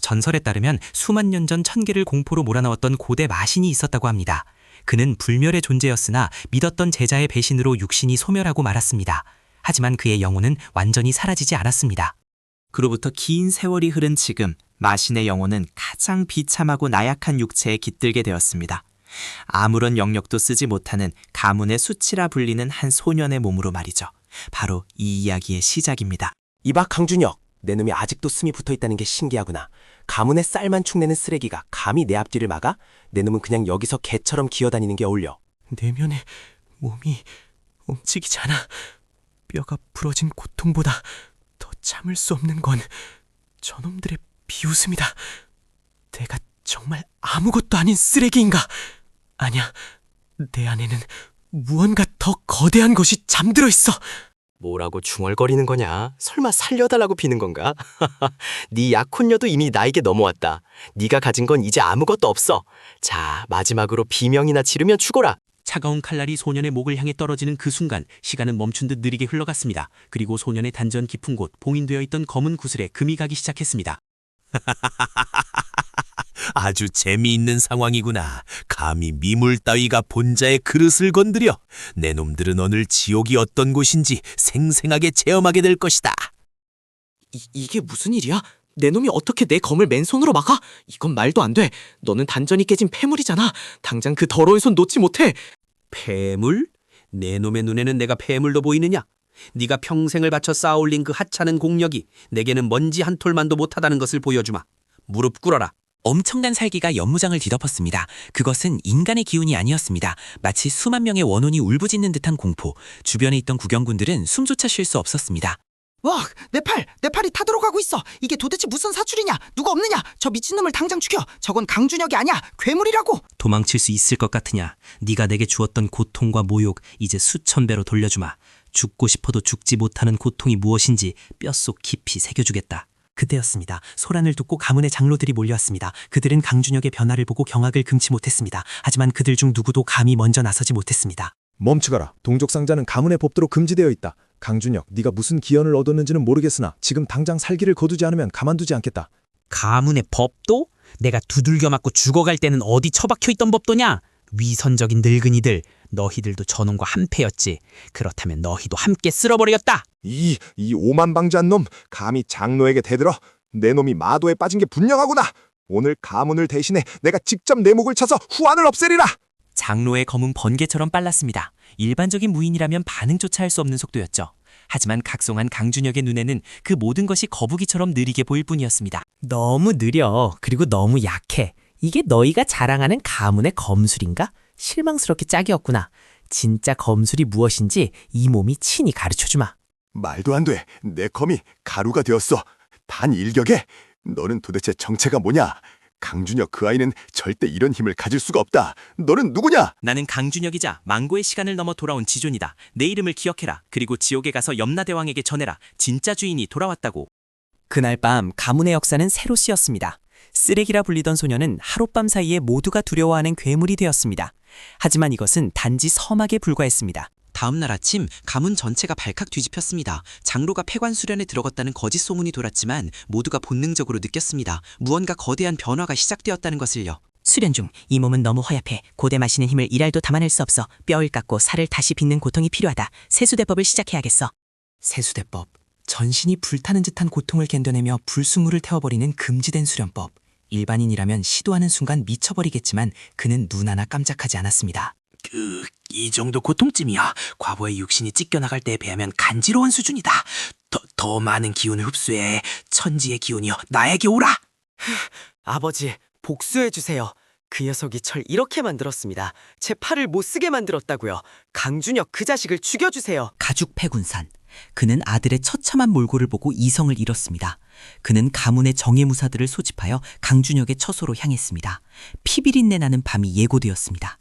전설에 따르면 수만 년 전 천계를 공포로 몰아넣었던 고대 마신이 있었다고 합니다. 그는 불멸의 존재였으나 믿었던 제자의 배신으로 육신이 소멸하고 말았습니다. 하지만 그의 영혼은 완전히 사라지지 않았습니다. 그로부터 긴 세월이 흐른 지금 마신의 영혼은 가장 비참하고 나약한 육체에 깃들게 되었습니다. 아무런 영역도 쓰지 못하는 가문의 수치라 불리는 한 소년의 몸으로 말이죠. 바로 이 이야기의 시작입니다. 이봐 강준혁, 내 놈이 아직도 숨이 붙어있다는 게 신기하구나. 가문의 쌀만 축내는 쓰레기가 감히 내 앞뒤를 막아? 내 놈은 그냥 여기서 개처럼 기어다니는 게 어울려. 내면의 몸이 움직이지 않아. 뼈가 부러진 고통보다 더 참을 수 없는 건 저놈들의 비웃음이다. 내가 정말 아무것도 아닌 쓰레기인가? 아니야, 내 안에는 무언가 더 거대한 것이 잠들어 있어. 뭐라고 중얼거리는 거냐? 설마 살려달라고 비는 건가? 네 약혼녀도 이미 나에게 넘어왔다. 네가 가진 건 이제 아무것도 없어. 자, 마지막으로 비명이나 지르면 죽어라. 차가운 칼날이 소년의 목을 향해 떨어지는 그 순간 시간은 멈춘 듯 느리게 흘러갔습니다. 그리고 소년의 단전 깊은 곳 봉인되어 있던 검은 구슬에 금이 가기 시작했습니다. 아주 재미있는 상황이구나. 감히 미물 따위가 본자의 그릇을 건드려. 내 놈들은 오늘 지옥이 어떤 곳인지 생생하게 체험하게 될 것이다. 이게 무슨 일이야? 내 놈이 어떻게 내 검을 맨손으로 막아? 이건 말도 안 돼. 너는 단전이 깨진 폐물이잖아. 당장 그 더러운 손 놓지 못해. 폐물? 내 놈의 눈에는 내가 폐물로 보이느냐? 네가 평생을 바쳐 쌓아올린 그 하찮은 공력이 내게는 먼지 한 톨만도 못하다는 것을 보여주마. 무릎 꿇어라. 엄청난 살기가 연무장을 뒤덮었습니다. 그것은 인간의 기운이 아니었습니다. 마치 수만 명의 원혼이 울부짖는 듯한 공포. 주변에 있던 구경꾼들은 숨조차 쉴 수 없었습니다. 와, 내 팔이 타들어가고 있어. 이게 도대체 무슨 사출이냐? 누가 없느냐? 저 미친놈을 당장 죽여. 저건 강준혁이 아니야. 괴물이라고. 도망칠 수 있을 것 같으냐? 네가 내게 주었던 고통과 모욕 이제 수천 배로 돌려주마. 죽고 싶어도 죽지 못하는 고통이 무엇인지 뼛속 깊이 새겨주겠다. 그때였습니다. 소란을 듣고 가문의 장로들이 몰려왔습니다. 그들은 강준혁의 변화를 보고 경악을 금치 못했습니다. 하지만 그들 중 누구도 감히 먼저 나서지 못했습니다. 멈추거라. 동족상자는 가문의 법도로 금지되어 있다. 강준혁, 네가 무슨 기연을 얻었는지는 모르겠으나 지금 당장 살기를 거두지 않으면 가만두지 않겠다. 가문의 법도? 내가 두들겨 맞고 죽어갈 때는 어디 처박혀 있던 법도냐? 위선적인 늙은이들, 너희들도 저놈과 한패였지. 그렇다면 너희도 함께 쓸어버리겠다. 이 오만방자한 놈, 감히 장로에게 대들어? 내 놈이 마도에 빠진 게 분명하구나. 오늘 가문을 대신해 내가 직접 내 목을 쳐서 후환을 없애리라. 장로의 검은 번개처럼 빨랐습니다. 일반적인 무인이라면 반응조차 할 수 없는 속도였죠. 하지만 각성한 강준혁의 눈에는 그 모든 것이 거북이처럼 느리게 보일 뿐이었습니다. 너무 느려. 그리고 너무 약해. 이게 너희가 자랑하는 가문의 검술인가? 실망스럽게 짝이었구나. 진짜 검술이 무엇인지 이 몸이 친히 가르쳐주마. 말도 안 돼. 내 검이 가루가 되었어. 단 일격에? 너는 도대체 정체가 뭐냐? 강준혁 그 아이는 절대 이런 힘을 가질 수가 없다. 너는 누구냐? 나는 강준혁이자 망고의 시간을 넘어 돌아온 지존이다. 내 이름을 기억해라. 그리고 지옥에 가서 염라대왕에게 전해라. 진짜 주인이 돌아왔다고. 그날 밤 가문의 역사는 새로 쓰였습니다. 쓰레기라 불리던 소녀는 하룻밤 사이에 모두가 두려워하는 괴물이 되었습니다. 하지만 이것은 단지 서막에 불과했습니다. 다음 날 아침 가문 전체가 발칵 뒤집혔습니다. 장로가 폐관 수련에 들어갔다는 거짓 소문이 돌았지만 모두가 본능적으로 느꼈습니다. 무언가 거대한 변화가 시작되었다는 것을요. 수련 중. 이 몸은 너무 허약해. 고대 마시는 힘을 1알도 담아낼 수 없어. 뼈를 깎고 살을 다시 빚는 고통이 필요하다. 세수대법을 시작해야겠어. 세수대법. 전신이 불타는 듯한 고통을 견뎌내며 불순물을 태워버리는 금지된 수련법. 일반인이라면 시도하는 순간 미쳐버리겠지만 그는 눈 하나 깜짝하지 않았습니다. 이 정도 고통쯤이야. 과거의 육신이 찢겨나갈 때에 비하면 간지러운 수준이다. 더 많은 기운을 흡수해. 천지의 기운이여 나에게 오라. 아버지, 복수해주세요. 그 녀석이 절 이렇게 만들었습니다. 제 팔을 못 쓰게 만들었다고요. 강준혁 그 자식을 죽여주세요. 가죽 패군산. 그는 아들의 처참한 몰골을 보고 이성을 잃었습니다. 그는 가문의 정예무사들을 소집하여 강준혁의 처소로 향했습니다. 피비린내 나는 밤이 예고되었습니다.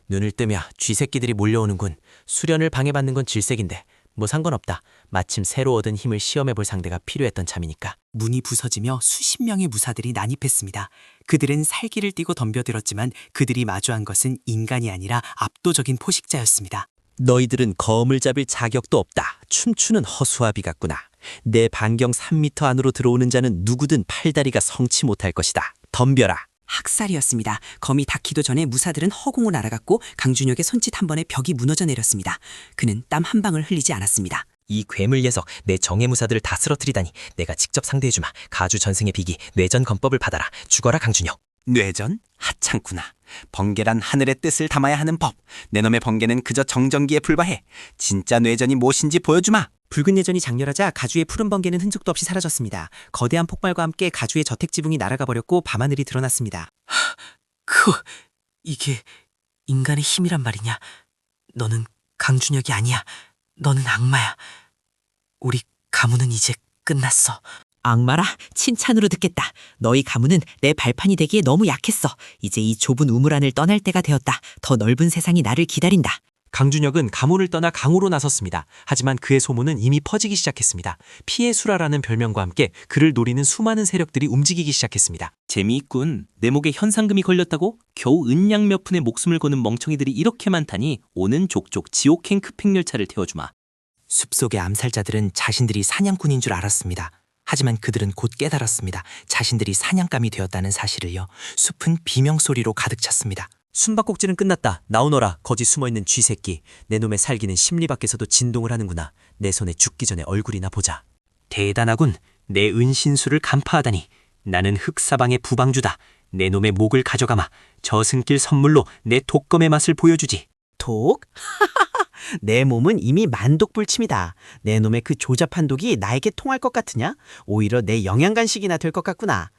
눈을 뜨며 쥐새끼들이 몰려오는군. 수련을 방해받는 건 질색인데 뭐 상관없다. 마침 새로 얻은 힘을 시험해볼 상대가 필요했던 참이니까. 문이 부서지며 수십 명의 무사들이 난입했습니다. 그들은 살기를 띠고 덤벼들었지만 그들이 마주한 것은 인간이 아니라 압도적인 포식자였습니다. 너희들은 검을 잡을 자격도 없다. 춤추는 허수아비 같구나. 내 반경 3미터 안으로 들어오는 자는 누구든 팔다리가 성치 못할 것이다. 덤벼라. 학살이었습니다. 검이 닿기도 전에 무사들은 허공을 날아갔고 강준혁의 손짓 한 번에 벽이 무너져 내렸습니다. 그는 땀 한 방울 흘리지 않았습니다. 이 괴물 녀석, 내 정예무사들을 다 쓰러뜨리다니. 내가 직접 상대해주마. 가주 전승의 비기, 뇌전 검법을 받아라. 죽어라 강준혁. 뇌전? 하찮구나. 번개란 하늘의 뜻을 담아야 하는 법. 내 놈의 번개는 그저 정전기에 불과해. 진짜 뇌전이 무엇인지 보여주마. 붉은 예전이 장렬하자 가주의 푸른 번개는 흔적도 없이 사라졌습니다. 거대한 폭발과 함께 가주의 저택지붕이 날아가 버렸고 밤하늘이 드러났습니다. 이게 인간의 힘이란 말이냐? 너는 강준혁이 아니야. 너는 악마야. 우리 가문은 이제 끝났어. 악마라? 칭찬으로 듣겠다. 너희 가문은 내 발판이 되기에 너무 약했어. 이제 이 좁은 우물 안을 떠날 때가 되었다. 더 넓은 세상이 나를 기다린다. 강준혁은 가문을 떠나 강호로 나섰습니다. 하지만 그의 소문은 이미 퍼지기 시작했습니다. 피해 수라라는 별명과 함께 그를 노리는 수많은 세력들이 움직이기 시작했습니다. 재미있군. 내 목에 현상금이 걸렸다고? 겨우 은양 몇 푼에 목숨을 거는 멍청이들이 이렇게 많다니. 오는 족족 지옥행 급행열차를 태워주마. 숲속의 암살자들은 자신들이 사냥꾼인 줄 알았습니다. 하지만 그들은 곧 깨달았습니다. 자신들이 사냥감이 되었다는 사실을요. 숲은 비명소리로 가득 찼습니다. 숨바꼭질은 끝났다. 나오너라. 거기 숨어있는 쥐새끼. 내 놈의 살기는 심리 밖에서도 진동을 하는구나. 내 손에 죽기 전에 얼굴이나 보자. 대단하군. 내 은신수를 간파하다니. 나는 흑사방의 부방주다. 내 놈의 목을 가져가마. 저승길 선물로 내 독검의 맛을 보여주지. 독? 내 몸은 이미 만독불침이다. 내 놈의 그 조잡한 독이 나에게 통할 것 같으냐? 오히려 내 영양간식이나 될 것 같구나.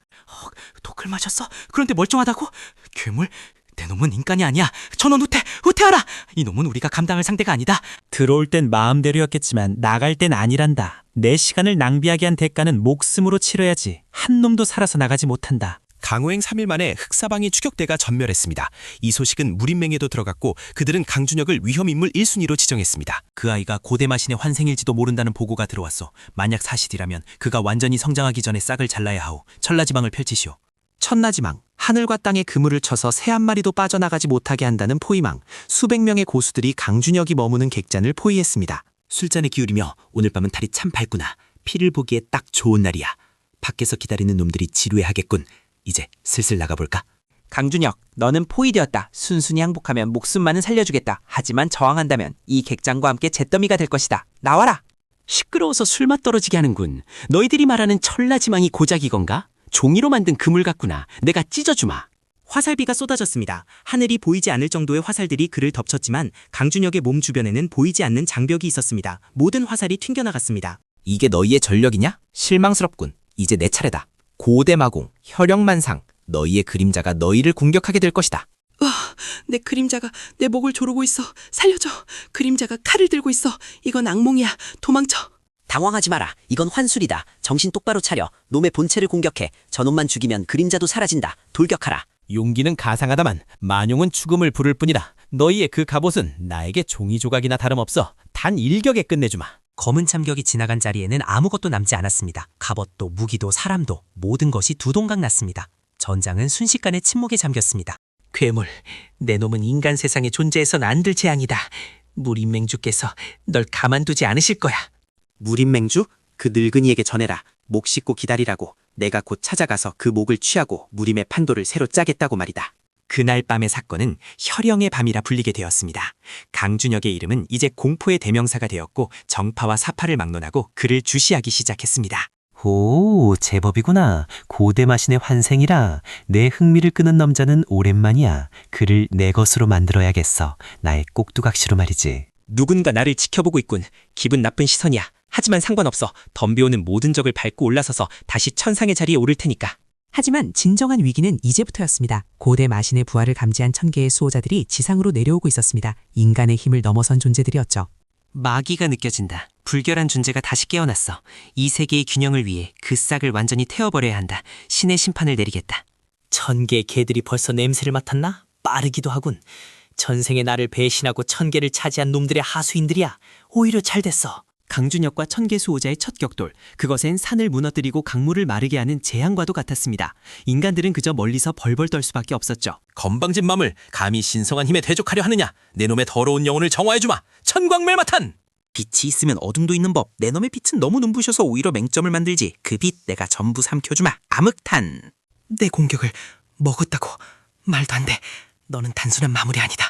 독을 마셨어? 그런데 멀쩡하다고? 괴물? 내 놈은 인간이 아니야. 저놈 후퇴하라. 이 놈은 우리가 감당할 상대가 아니다. 들어올 땐 마음대로였겠지만 나갈 땐 아니란다. 내 시간을 낭비하게 한 대가는 목숨으로 치러야지. 한 놈도 살아서 나가지 못한다. 강호행 3일 만에 흑사방의 추격대가 전멸했습니다. 이 소식은 무림맹에도 들어갔고 그들은 강준혁을 위험인물 1순위로 지정했습니다. 그 아이가 고대마신의 환생일지도 모른다는 보고가 들어왔소. 만약 사실이라면 그가 완전히 성장하기 전에 싹을 잘라야 하오. 천라지망을 펼치시오. 천라지망, 하늘과 땅의 그물을 쳐서 새 한 마리도 빠져나가지 못하게 한다는 포위망. 수백 명의 고수들이 강준혁이 머무는 객잔을 포위했습니다. 술잔에 기울이며 오늘 밤은 달이 참 밝구나. 피를 보기에 딱 좋은 날이야. 밖에서 기다리는 놈들이 지루해하겠군. 이제 슬슬 나가볼까? 강준혁, 너는 포위되었다. 순순히 항복하면 목숨만은 살려주겠다. 하지만 저항한다면 이 객장과 함께 잿더미가 될 것이다. 나와라! 시끄러워서 술맛 떨어지게 하는군. 너희들이 말하는 천라지망이 고작이건가? 종이로 만든 그물 같구나. 내가 찢어주마. 화살비가 쏟아졌습니다. 하늘이 보이지 않을 정도의 화살들이 그를 덮쳤지만 강준혁의 몸 주변에는 보이지 않는 장벽이 있었습니다. 모든 화살이 튕겨나갔습니다. 이게 너희의 전력이냐? 실망스럽군. 이제 내 차례다. 고대마공, 혈영만상, 너희의 그림자가 너희를 공격하게 될 것이다. 내 그림자가 내 목을 조르고 있어. 살려줘. 그림자가 칼을 들고 있어. 이건 악몽이야. 도망쳐. 당황하지 마라. 이건 환술이다. 정신 똑바로 차려. 놈의 본체를 공격해. 저놈만 죽이면 그림자도 사라진다. 돌격하라. 용기는 가상하다만 만용은 죽음을 부를 뿐이다. 너희의 그 갑옷은 나에게 종이 조각이나 다름없어. 단 일격에 끝내주마. 검은 참격이 지나간 자리에는 아무것도 남지 않았습니다. 갑옷도 무기도 사람도 모든 것이 두동강 났습니다. 전장은 순식간에 침묵에 잠겼습니다. 괴물, 내 놈은 인간 세상에 존재해선 안 될 재앙이다. 무림맹주께서 널 가만두지 않으실 거야. 무림맹주? 그 늙은이에게 전해라. 목 씻고 기다리라고. 내가 곧 찾아가서 그 목을 취하고 무림의 판도를 새로 짜겠다고 말이다. 그날 밤의 사건은 혈영의 밤이라 불리게 되었습니다. 강준혁의 이름은 이제 공포의 대명사가 되었고 정파와 사파를 막론하고 그를 주시하기 시작했습니다. 오, 제법이구나. 고대마신의 환생이라. 내 흥미를 끄는 남자는 오랜만이야. 그를 내 것으로 만들어야겠어. 나의 꼭두각시로 말이지. 누군가 나를 지켜보고 있군. 기분 나쁜 시선이야. 하지만 상관없어. 덤벼오는 모든 적을 밟고 올라서서 다시 천상의 자리에 오를 테니까. 하지만 진정한 위기는 이제부터였습니다. 고대 마신의 부활을 감지한 1000개의 수호자들이 지상으로 내려오고 있었습니다. 인간의 힘을 넘어선 존재들이었죠. 마기가 느껴진다. 불결한 존재가 다시 깨어났어. 이 세계의 균형을 위해 그 싹을 완전히 태워버려야 한다. 신의 심판을 내리겠다. 1000개의 개들이 벌써 냄새를 맡았나? 빠르기도 하군. 전생에 나를 배신하고 1000개를 차지한 놈들의 하수인들이야. 오히려 잘 됐어. 강준혁과 천계 수호자의 첫 격돌, 그것엔 산을 무너뜨리고 강물을 마르게 하는 재앙과도 같았습니다. 인간들은 그저 멀리서 벌벌 떨 수밖에 없었죠. 건방진 마물, 감히 신성한 힘에 대적하려 하느냐? 내 놈의 더러운 영혼을 정화해주마. 천광멸마탄! 빛이 있으면 어둠도 있는 법. 내 놈의 빛은 너무 눈부셔서 오히려 맹점을 만들지. 그 빛 내가 전부 삼켜주마. 암흑탄. 내 공격을 먹었다고? 말도 안 돼. 너는 단순한 마물이 아니다.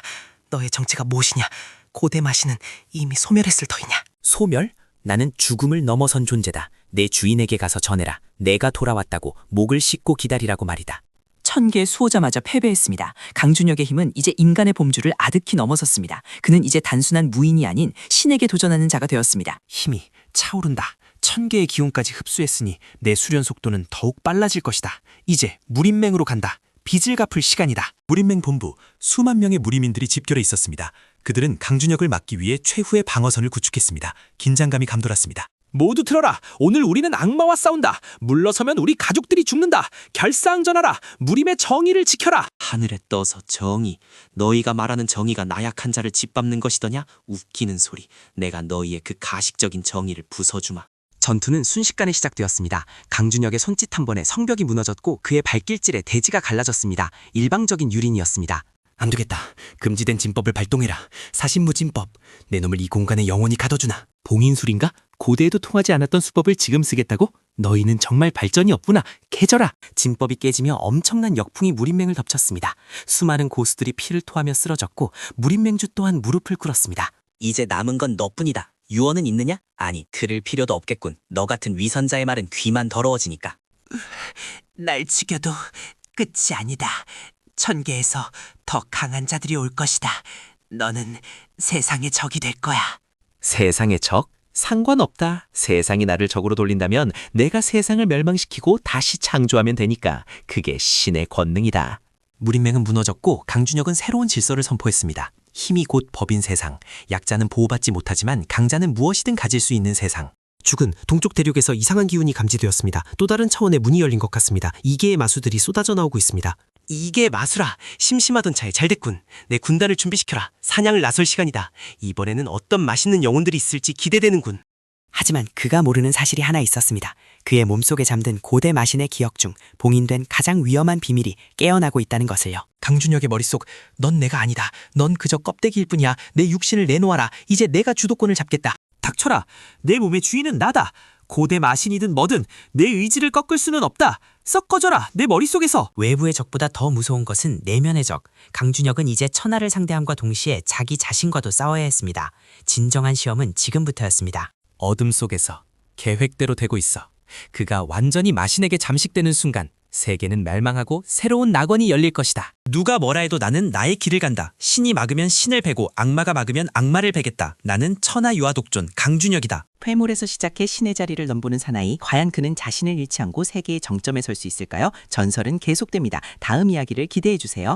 너의 정체가 무엇이냐? 고대 마신은 이미 소멸했을 터이냐? 소멸? 나는 죽음을 넘어선 존재다. 내 주인에게 가서 전해라. 내가 돌아왔다고 목을 씻고 기다리라고 말이다. 천계 수호자마저 패배했습니다. 강준혁의 힘은 이제 인간의 범주를 아득히 넘어섰습니다. 그는 이제 단순한 무인이 아닌 신에게 도전하는 자가 되었습니다. 힘이 차오른다. 천개의 기운까지 흡수했으니 내 수련 속도는 더욱 빨라질 것이다. 이제 무림맹으로 간다. 빚을 갚을 시간이다. 무림맹 본부, 수만 명의 무림인들이 집결해 있었습니다. 그들은 강준혁을 막기 위해 최후의 방어선을 구축했습니다. 긴장감이 감돌았습니다. 모두 들어라. 오늘 우리는 악마와 싸운다. 물러서면 우리 가족들이 죽는다. 결사항전하라. 무림의 정의를 지켜라. 하늘에 떠서 정의. 너희가 말하는 정의가 나약한 자를 짓밟는 것이더냐? 웃기는 소리. 내가 너희의 그 가식적인 정의를 부숴주마. 전투는 순식간에 시작되었습니다. 강준혁의 손짓 한 번에 성벽이 무너졌고 그의 발길질에 대지가 갈라졌습니다. 일방적인 유린이었습니다. 안 되겠다. 금지된 진법을 발동해라. 사신무진법. 내 놈을 이 공간에 영원히 가둬주나. 봉인술인가? 고대에도 통하지 않았던 수법을 지금 쓰겠다고? 너희는 정말 발전이 없구나. 깨져라. 진법이 깨지며 엄청난 역풍이 무림맹을 덮쳤습니다. 수많은 고수들이 피를 토하며 쓰러졌고 무림맹주 또한 무릎을 꿇었습니다. 이제 남은 건 너뿐이다. 유언은 있느냐? 아니, 들을 필요도 없겠군. 너 같은 위선자의 말은 귀만 더러워지니까. 날 죽여도 끝이 아니다. 천계에서 더 강한 자들이 올 것이다. 너는 세상의 적이 될 거야. 세상의 적? 상관없다. 세상이 나를 적으로 돌린다면 내가 세상을 멸망시키고 다시 창조하면 되니까. 그게 신의 권능이다. 무림맹은 무너졌고 강준혁은 새로운 질서를 선포했습니다. 힘이 곧 법인 세상. 약자는 보호받지 못하지만 강자는 무엇이든 가질 수 있는 세상. 죽은 동쪽 대륙에서 이상한 기운이 감지되었습니다. 또 다른 차원의 문이 열린 것 같습니다. 2개의 마수들이 쏟아져 나오고 있습니다. 이게 마수라. 심심하던 차에 잘됐군. 내 군단을 준비시켜라. 사냥을 나설 시간이다. 이번에는 어떤 맛있는 영혼들이 있을지 기대되는군. 하지만 그가 모르는 사실이 하나 있었습니다. 그의 몸속에 잠든 고대 마신의 기억 중 봉인된 가장 위험한 비밀이 깨어나고 있다는 것을요. 강준혁의 머릿속, 넌 내가 아니다. 넌 그저 껍데기일 뿐이야. 내 육신을 내놓아라. 이제 내가 주도권을 잡겠다. 닥쳐라. 내 몸의 주인은 나다. 고대 마신이든 뭐든 내 의지를 꺾을 수는 없다. 썩 꺼져라. 내 머릿속에서. 외부의 적보다 더 무서운 것은 내면의 적. 강준혁은 이제 천하를 상대함과 동시에 자기 자신과도 싸워야 했습니다. 진정한 시험은 지금부터였습니다. 어둠 속에서 계획대로 되고 있어. 그가 완전히 마신에게 잠식되는 순간 세계는 멸망하고 새로운 낙원이 열릴 것이다. 누가 뭐라 해도 나는 나의 길을 간다. 신이 막으면 신을 베고 악마가 막으면 악마를 베겠다. 나는 천하 유아독존 강준혁이다. 회물에서 시작해 신의 자리를 넘보는 사나이. 과연 그는 자신을 잃지 않고 세계의 정점에 설 수 있을까요? 전설은 계속됩니다. 다음 이야기를 기대해 주세요.